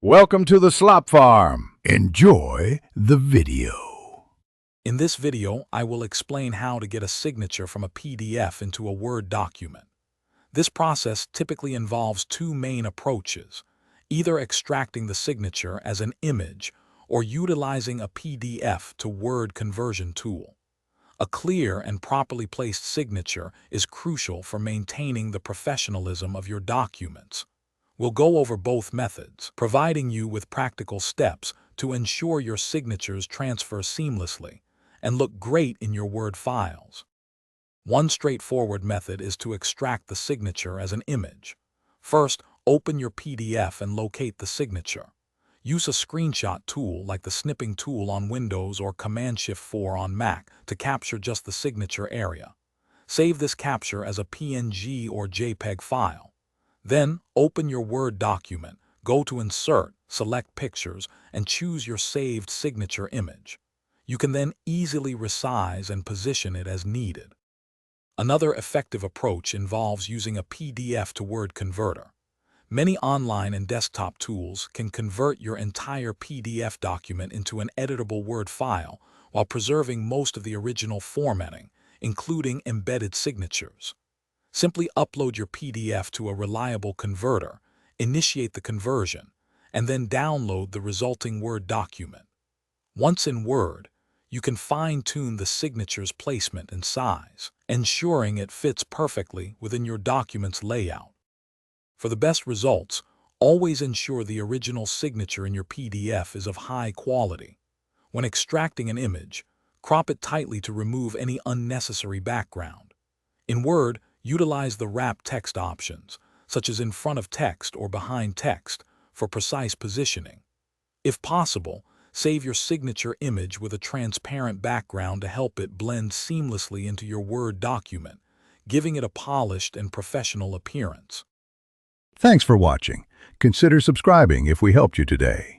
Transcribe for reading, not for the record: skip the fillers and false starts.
Welcome to the Slop Farm. Enjoy the video. In this video, I will explain how to get a signature from a PDF into a Word document. This process typically involves two main approaches, either extracting the signature as an image or utilizing a PDF to Word conversion tool. A clear and properly placed signature is crucial for maintaining the professionalism of your documents. We'll go over both methods, providing you with practical steps to ensure your signatures transfer seamlessly and look great in your Word files. One straightforward method is to extract the signature as an image. First, open your PDF and locate the signature. Use a screenshot tool like the snipping tool on Windows or Command-Shift-4 on Mac to capture just the signature area. Save this capture as a PNG or JPEG file. Then, open your Word document, go to Insert, select Pictures, and choose your saved signature image. You can then easily resize and position it as needed. Another effective approach involves using a PDF to Word converter. Many online and desktop tools can convert your entire PDF document into an editable Word file while preserving most of the original formatting, including embedded signatures. Simply upload your PDF to a reliable converter, initiate the conversion, and then download the resulting Word document. Once in Word, you can fine-tune the signature's placement and size, ensuring it fits perfectly within your document's layout. For the best results, always ensure the original signature in your PDF is of high quality. When extracting an image, crop it tightly to remove any unnecessary background. In Word, utilize the wrap text options, such as in front of text or behind text, for precise positioning. If possible, save your signature image with a transparent background to help it blend seamlessly into your Word document, giving it a polished and professional appearance. Thanks for watching. Consider subscribing if we helped you today.